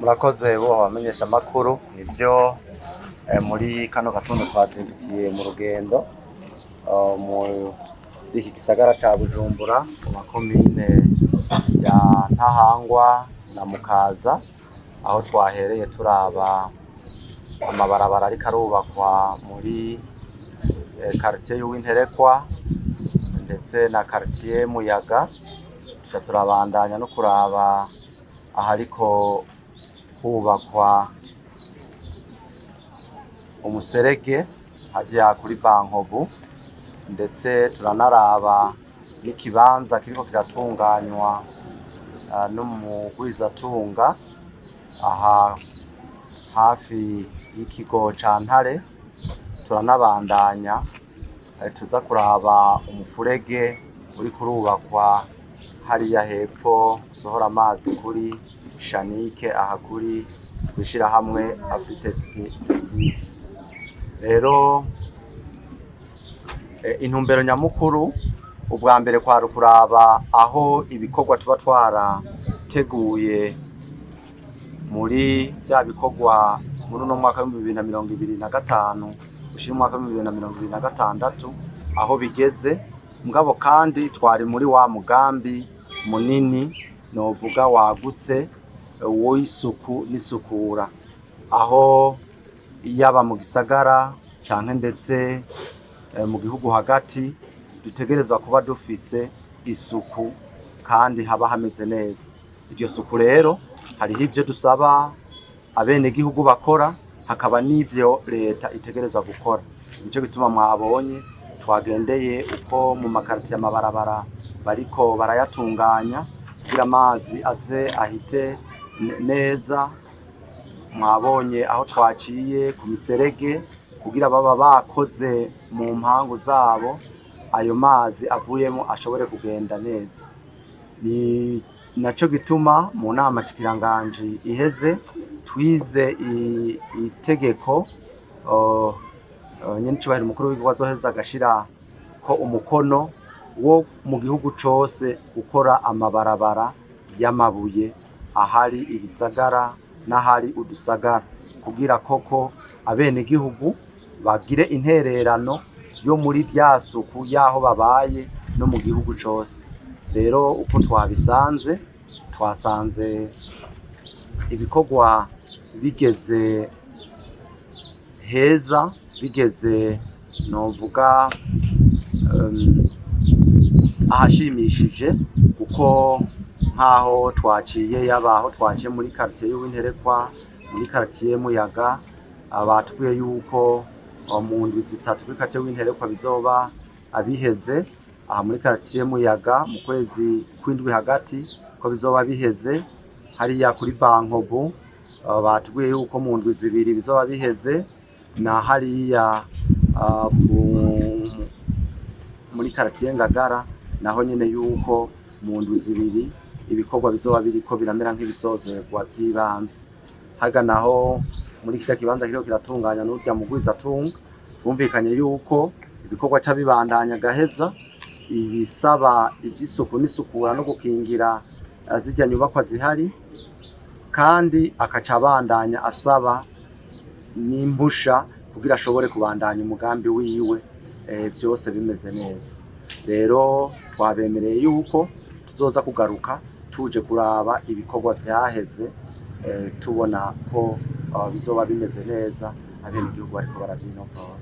Murakoze bo abamenyesha makuru nivyo muri kano gatondo twazindukiye mu rugendo mu iki gisagara ca Bujumbura mu makomine ya Ntahangwa na Mukaza, aho twahereye turaba amabarabara ariko arubakwa muri quartier y'Uwinterekwa ndetse na quartier Muyaga. Tuca turabandanya no kuraba ahariko hubakwa umuserege hajya kuri Bankobu, ndetse turanaraba n'ikibanza kiriko kiratunganywa n'umugwizatunga aha hafi y'ikigo ca Ntare. Turanabandanya tuza kuraba umufurege uri kurubakwa hariya hepfo usohora amazi kuri Shanike aha kuri kwishira hamwe Afritesti. Rero intumbero nyamukuru ubwa mbere kwari kuraba aho ibikorwa tuba twarateguye muri bya bikorwa muri no mwaka wa 2025 ushira mwaka wa 2026 aho bigeze. Mugabo kandi twari muri wa mugambi munini novuga wagutse w'isuku n'isukura, aho yaba mu gisagara canke ndetse mu gihugu hagati dutegerezwa kuba dufise isuku kandi haba hameze neza. Iryo suku rero hariho ivyo dusaba abene gihugu bakora, hakaba n'ivyo leta itegerezwa gukora. Nico gituma mwabonye twagendeye uko mu makartier amabarabara bariko barayatunganya kugira amazi aze ahite neza. Mwabonye aho twaciye ku miserege kugira baba bakoze mu mpangu zabo ayo mazi avuyemo ashobore kugenda neza. Ni naco gituma mu nama shikiranganje iheze twize itegeko nyene cubahiro mukuru w'igihugu azoheza agashira ko umukono wo mu gihugu cose gukora amabarabara y'amabuye ahari ibisagara n'ahari udusagara, kugira koko abene gihugu bagire intererano yo muri rya suku yaho babaye no mu gihugu cose. Rero uko twabisanze twasanze ibikorwa bigeze heza, bigeze novuga ahashimishije, kuko nkaho twaciye yabaho twaciye muri quartier y'Uwinterekwa, muri quartier Muyaga, abatubwiye yuko mu ndwi zitatu kuri quartier y'Uwinterekwa bizoba abiheze. Aha muri quartier Muyaga mu kwezi kw'indwi hagati ko bizoba biheze. Hariya kuri Bankobu batubwiye yuko mu ndwi zibiri bizoba biheze, na hariya muri quartier Ngagara naho nyene yuko mu ndwi zibiri ibikorwa bizoba biriko biramera nk'ibisozerwa by'ibanze. Haganaho muri kita kibanza kiriko kiratunganya n'urya mugwizatunga twumvikanye yuko ibikorwa c'abibandanya gaheza ibisaba ivy'isuku n'isukura no gukingira zijya nyubakwa zihari, kandi akaca abandanya asaba n'impusha kugira ashobore kubandanya umugambi wiwe byose bimeze neza. Rero twabemereye yuko tuzoza kugaruka tuje kuraba ibikorwa vyaheze, tubona ko bizoba bimeze neza abene igihugu bariko baravyinovora.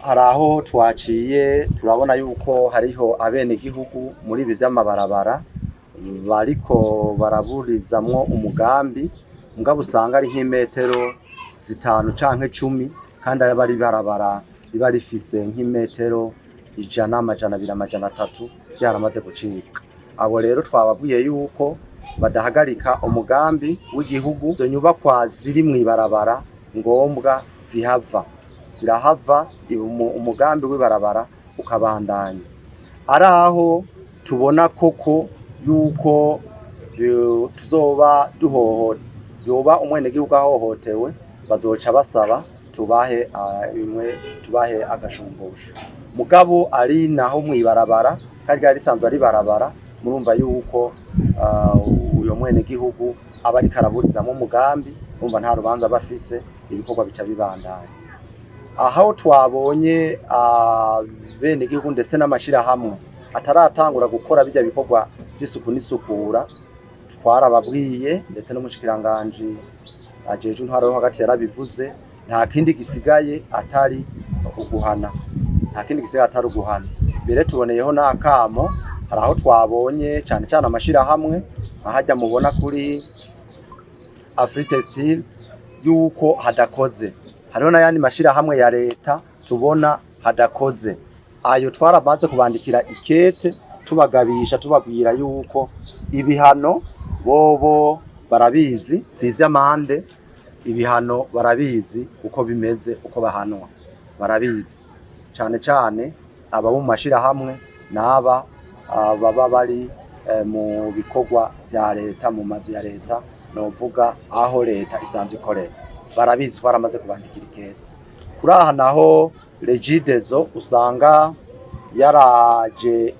Haraho twaciye turabona yuko hariho abene igihugu muri ibi vy'amabarabara bariko baraburizamwo umugambi, mugabo usanga ari nk'imetero 5 canke 10, kandi bari barabara riba rifise nk'imetero 100, 200, 300 byaramaze gucika. Abo rero twababwiye yuko badahagarika umugambi w'igihugu, zo nyubakwa ziri mw'ibarabara ngombwa zirahava umugambi w'ibarabara ukabandanya. Araho tubona koko yuko tuzoba yoba umwene gihugu ahohotewe, bazoca basaba tubahe agashumbusho. Mugabo ari naho mw'ibarabara kandi risanzwe ari barabara, murumva yuko uyo uyo mwene gihugu aba ari karaburizamo umugambi umva nta rubanza bafise ibikorwa bica bibandanya. Aho twabonye bene gihugu ndetse n'amashira hamwe ataratangura gukora bijya bikorwa vy'isuku n'isukura, twarababwiye ndetse n'umushikiranganje ajeje intwaro yo hagati yarabivuze, nta kindi gisigaye atari uguhana, nta kindi gisigaye atari uguhana. Mbere tuboneyeho n'akamo, hari aho twabonye cyane cyane amashira hamwe ahajya mubona kuri Afritextile yuko hadakoze, hariho n'ayandi mashira hamwe ya leta tubona hadakoze. Ayo twaramaze kubandikira ikete tubagabisha tubabwira yuko ibihano bobo barabizi, si ivy'amande, ibihano barabizi uko bimeze, uko bahanwa barabizi. Cyane cyane aba mu mashira hamwe n'aba baba bari mu bikorwa vya leta, mu mazu ya leta, novuga aho leta isanzwe ikorera, barabizi twaramaze kubandikira ikete. Kuri aha naho Regideso usanga yaraje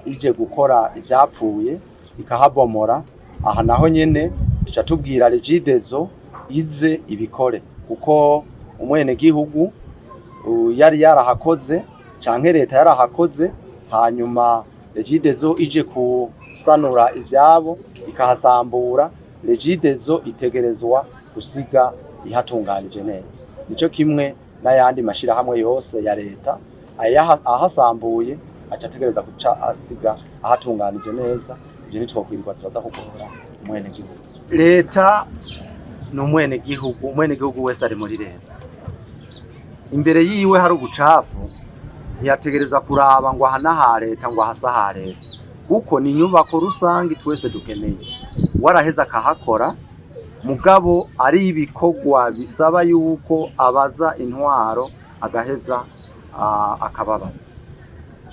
ije gukora ivyapfuye ikahabomora, aha naho nyene tuca tubwira Regideso ize ibikore, kuko umwene gihugu yari yarahakoze canke leta yarahakoze, hanyuma Regideso ije kusanura ivyabo ikahasambura, Regideso itegerezwa gusiga ihatunganije neza. Nico kimwe n'ayandi mashira hamwe yose ya leta, ahasambuye aca ategereza guca asiga ahatunganije neza. Ibyo nitwokwirirwa turaza kugora umwene gihugu. Leta n'umwene gihugu, umwene gihugu wese ari muri leta. Imbere yiwe hari ubucafu, ntiyategereza kuraba ngo aha leta ngo ahasa ha leta, kuko ni inyubako rusange twese dukeneye. Waraheza akahakora, mugabo ari ibikorwa bisaba yuko abaza intwaro agaheza akababaza.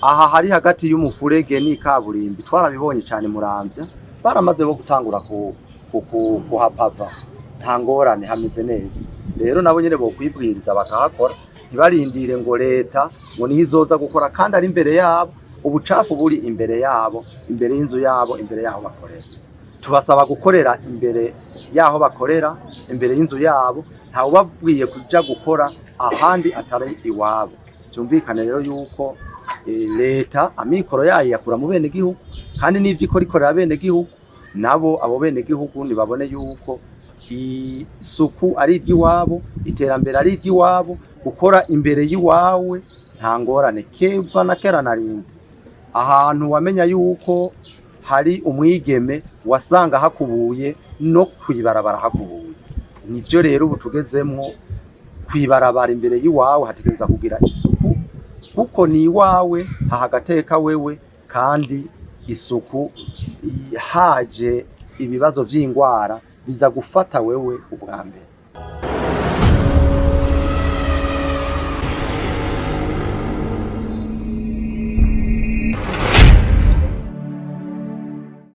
Aha hari hagati y'umufurege n'ikaburimbi, twarabibonye cyane Muramvya, baramaze bo gutangura kuhapava, nta ngorane, hameze neza. Rero nabo nyene bo kwibwiriza bakahakora, ntibarindire ngo leta ngo niho izoza gukora, kandi ari imbere yabo, ubucafu buri imbere yabo, imbere y'inzu yabo, imbere yaho bakorera. Tubasaba gukorera imbere yaho bakorera, imbere y'inzu yabo, nta ubabwiye kuja gukora ahandi atari iwabo. Cyumvikane rero yuko leta amikoro yayo yakura mu bene gihugu, kandi n'ivyo ikora ikorera bene gihugu, nabo abo bene gihugu nibabone yuko isuku ari iry'iwabo, iterambere ari iry'iwabo, gukora imbere y'iwawe nta ngorane. Keva na kera narindi ahantu wamenya yuko hari umwigeme wasanga hakubuye no kwibarabara hakubuye. Nivyo rero ubu tugezemwo, kwibarabara imbere y'iwawe hategereza kugira isuku, kuko ni iwawe hahagateka wewe, kandi isuku haje ibibazo vy'ingwara biza gufata wewe ubwa mbere.